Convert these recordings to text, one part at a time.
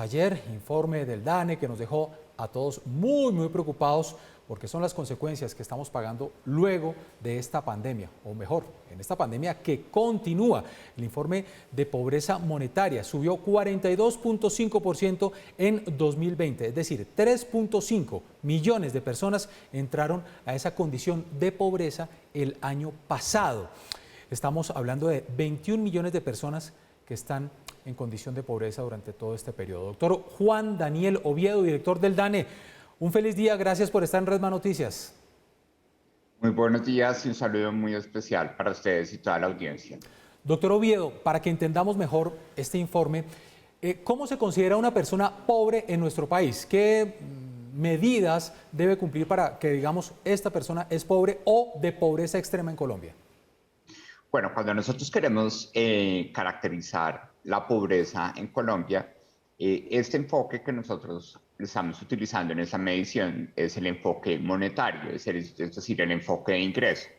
ayer, informe del DANE que nos dejó a todos muy preocupados porque son las consecuencias que estamos pagando luego de esta pandemia, o mejor, en esta pandemia que continúa. El informe de pobreza monetaria subió 42.5% en 2020, es decir, 3.5 millones de personas entraron a esa condición de pobreza el año pasado. Estamos hablando de 21 millones de personas que están en condición de pobreza durante todo este periodo. Doctor Juan Daniel Oviedo, director del DANE, un feliz día, gracias por estar en Redma Noticias. Muy buenos días y un saludo muy especial para ustedes y toda la audiencia. Doctor Oviedo, para que entendamos mejor este informe, ¿cómo se considera una persona pobre en nuestro país? ¿Qué medidas debe cumplir para que digamos esta persona es pobre o de pobreza extrema en Colombia? Bueno, cuando nosotros queremos caracterizar la pobreza en Colombia, este enfoque que nosotros estamos utilizando en esa medición es el enfoque monetario, es decir, el enfoque de ingreso.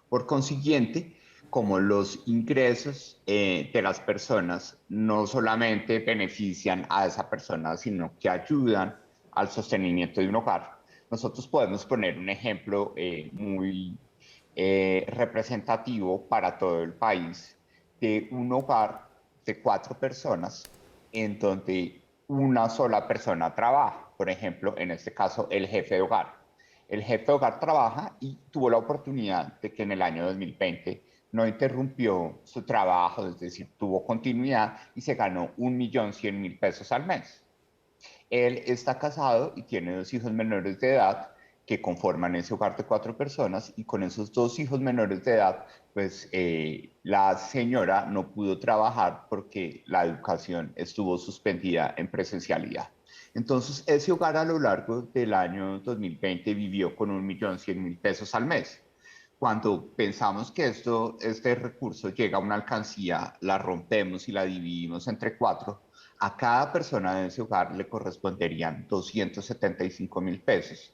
Por consiguiente, como los ingresos de las personas no solamente benefician a esa persona, sino que ayudan al sostenimiento de un hogar, nosotros podemos poner un ejemplo muy representativo para todo el país de un hogar de 4 personas en donde una sola persona trabaja. Por ejemplo, en este caso, el jefe de hogar. El jefe de hogar trabaja y tuvo la oportunidad de que en el año 2020 no interrumpió su trabajo, es decir, tuvo continuidad y se ganó 1.100.000 pesos al mes. Él está casado y tiene 2 hijos menores de edad que conforman ese hogar de 4 personas y con esos 2 hijos menores de edad, pues la señora no pudo trabajar porque la educación estuvo suspendida en presencialidad. Entonces, ese hogar a lo largo del año 2020 vivió con 1.100.000 pesos al mes. Cuando pensamos que este recurso llega a una alcancía, la rompemos y la dividimos entre 4, a cada persona de ese hogar le corresponderían 275.000 pesos.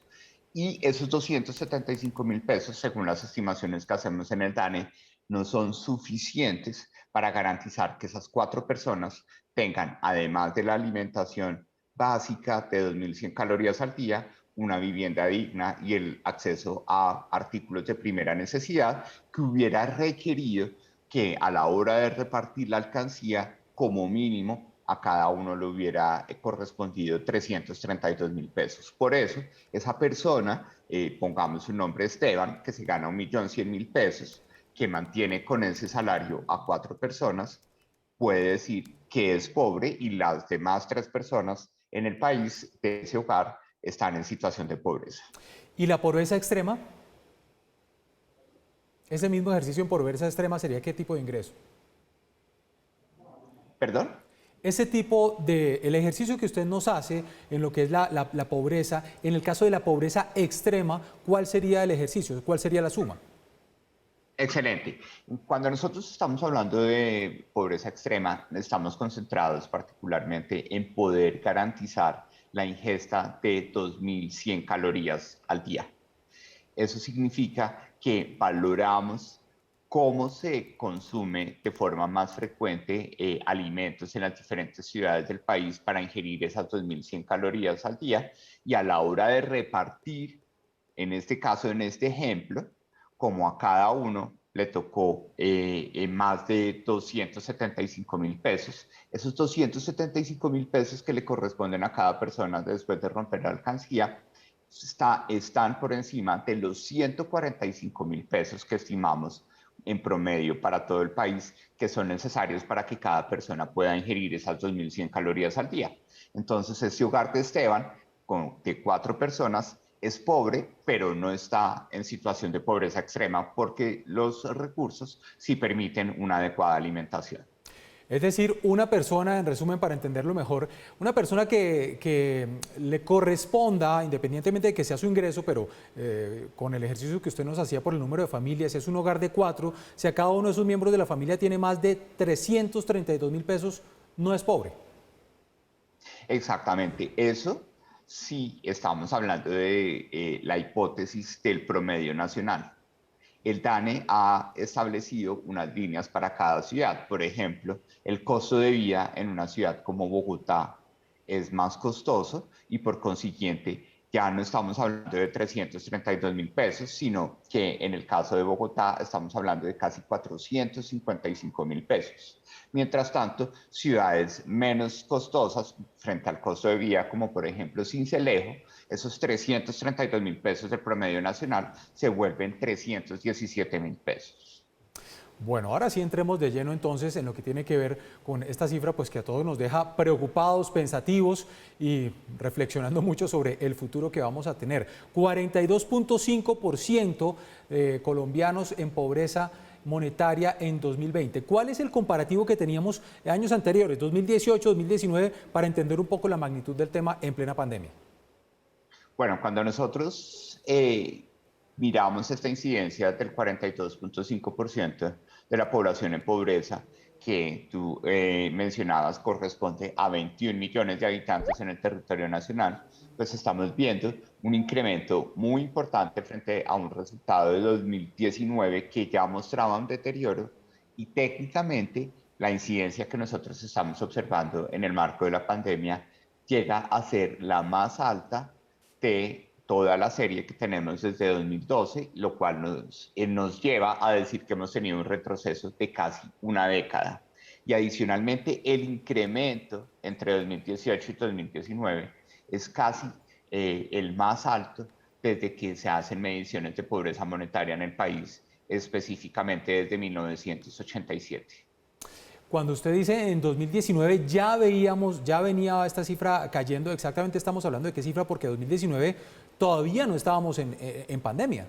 Y esos 275.000 pesos, según las estimaciones que hacemos en el DANE, no son suficientes para garantizar que esas 4 personas tengan, además de la alimentación básica de 2.100 calorías al día, una vivienda digna y el acceso a artículos de primera necesidad que hubiera requerido que a la hora de repartir la alcancía, como mínimo, a cada uno le hubiera correspondido 332.000 pesos. Por eso, esa persona, pongamos su nombre Esteban, que se gana 1.100.000 pesos, que mantiene con ese salario a 4 personas, puede decir que es pobre y las demás 3 personas en el país de ese hogar están en situación de pobreza. ¿Y la pobreza extrema? Ese mismo ejercicio en pobreza extrema sería ¿qué tipo de ingreso? ¿Perdón? Ese tipo de, el ejercicio que usted nos hace en lo que es la pobreza, en el caso de la pobreza extrema, ¿cuál sería el ejercicio? ¿Cuál sería la suma? Excelente. Cuando nosotros estamos hablando de pobreza extrema, estamos concentrados particularmente en poder garantizar la ingesta de 2.100 calorías al día. Eso significa que valoramos cómo se consume de forma más frecuente alimentos en las diferentes ciudades del país para ingerir esas 2.100 calorías al día y a la hora de repartir, en este caso, en este ejemplo, como a cada uno le tocó más de 275.000 pesos. Esos 275.000 pesos que le corresponden a cada persona después de romper la alcancía están por encima de los 145.000 pesos que estimamos en promedio para todo el país, que son necesarios para que cada persona pueda ingerir esas 2.100 calorías al día. Entonces, este hogar de Esteban, de 4 personas, es pobre, pero no está en situación de pobreza extrema porque los recursos sí permiten una adecuada alimentación. Es decir, una persona, en resumen, para entenderlo mejor, una persona que le corresponda, independientemente de que sea su ingreso, pero con el ejercicio que usted nos hacía por el número de familias, si es un hogar de 4, si a cada uno de sus miembros de la familia tiene más de 332.000 pesos, no es pobre. Exactamente, eso sí estamos hablando de la hipótesis del promedio nacional. El DANE ha establecido unas líneas para cada ciudad. Por ejemplo, el costo de vida en una ciudad como Bogotá es más costoso y por consiguiente ya no estamos hablando de 332.000 pesos, sino que en el caso de Bogotá estamos hablando de casi 455.000 pesos. Mientras tanto, ciudades menos costosas frente al costo de vida, como por ejemplo Sincelejo, esos 332.000 pesos del promedio nacional se vuelven 317.000 pesos. Bueno, ahora sí entremos de lleno entonces en lo que tiene que ver con esta cifra, pues que a todos nos deja preocupados, pensativos y reflexionando mucho sobre el futuro que vamos a tener. 42.5% de colombianos en pobreza monetaria en 2020. ¿Cuál es el comparativo que teníamos en años anteriores, 2018, 2019, para entender un poco la magnitud del tema en plena pandemia? Bueno, cuando nosotros miramos esta incidencia del 42.5% de la población en pobreza que tú mencionabas corresponde a 21 millones de habitantes en el territorio nacional, pues estamos viendo un incremento muy importante frente a un resultado de 2019 que ya mostraba un deterioro y técnicamente la incidencia que nosotros estamos observando en el marco de la pandemia llega a ser la más alta de toda la serie que tenemos desde 2012, lo cual nos lleva a decir que hemos tenido un retroceso de casi una década. Y adicionalmente, el incremento entre 2018 y 2019 es casi el más alto desde que se hacen mediciones de pobreza monetaria en el país, específicamente desde 1987. Cuando usted dice en 2019 ya veíamos, ya venía esta cifra cayendo, exactamente estamos hablando de qué cifra, porque 2019 todavía no estábamos en pandemia.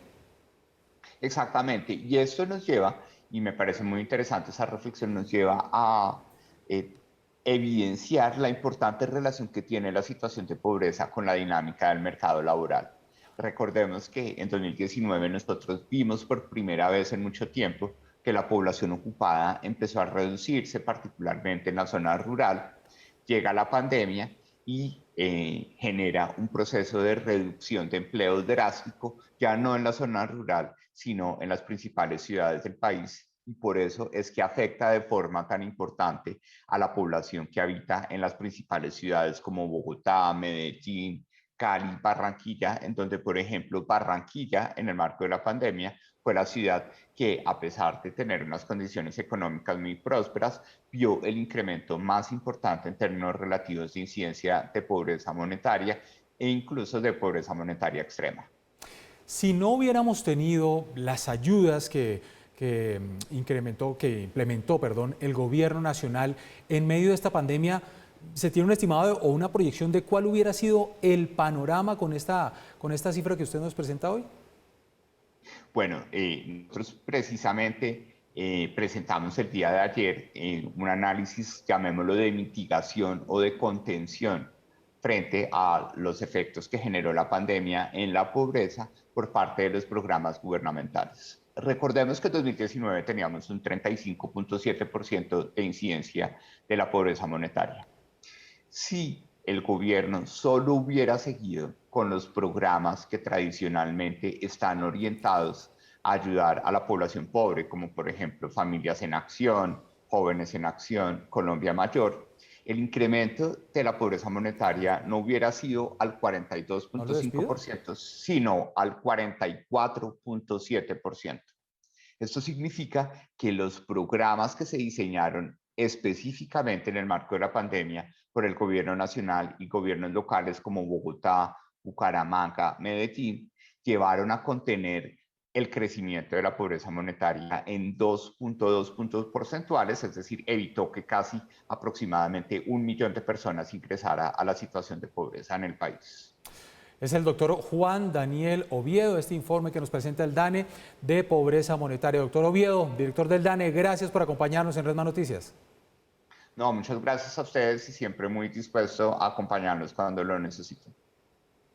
Exactamente, y esto nos lleva, y me parece muy interesante esa reflexión, nos lleva a eh, evidenciar la importante relación que tiene la situación de pobreza con la dinámica del mercado laboral. Recordemos que en 2019 nosotros vimos por primera vez en mucho tiempo que la población ocupada empezó a reducirse, particularmente en la zona rural. Llega la pandemia y genera un proceso de reducción de empleos drástico, ya no en la zona rural, sino en las principales ciudades del país. Y por eso es que afecta de forma tan importante a la población que habita en las principales ciudades como Bogotá, Medellín, Cali, Barranquilla, en donde, por ejemplo, Barranquilla, en el marco de la pandemia, fue la ciudad que, a pesar de tener unas condiciones económicas muy prósperas, vio el incremento más importante en términos relativos de incidencia de pobreza monetaria e incluso de pobreza monetaria extrema. Si no hubiéramos tenido las ayudas que implementó, el gobierno nacional en medio de esta pandemia, ¿se tiene un estimado o una proyección de cuál hubiera sido el panorama con esta cifra que usted nos presenta hoy? Bueno, nosotros precisamente presentamos el día de ayer un análisis, llamémoslo de mitigación o de contención frente a los efectos que generó la pandemia en la pobreza por parte de los programas gubernamentales. Recordemos que en 2019 teníamos un 35.7% de incidencia de la pobreza monetaria. Si el gobierno solo hubiera seguido con los programas que tradicionalmente están orientados a ayudar a la población pobre, como por ejemplo Familias en Acción, Jóvenes en Acción, Colombia Mayor, el incremento de la pobreza monetaria no hubiera sido al ¿No lo despido? 42.5%, sino al 44.7%. Esto significa que los programas que se diseñaron específicamente en el marco de la pandemia por el gobierno nacional y gobiernos locales como Bogotá, Bucaramanga, Medellín, llevaron a contener el crecimiento de la pobreza monetaria en 2.2 puntos porcentuales, es decir, evitó que casi aproximadamente 1 millón de personas ingresara a la situación de pobreza en el país. Es el doctor Juan Daniel Oviedo, este informe que nos presenta el DANE de pobreza monetaria. Doctor Oviedo, director del DANE, gracias por acompañarnos en Red Más Noticias. No, muchas gracias a ustedes y siempre muy dispuesto a acompañarnos cuando lo necesiten.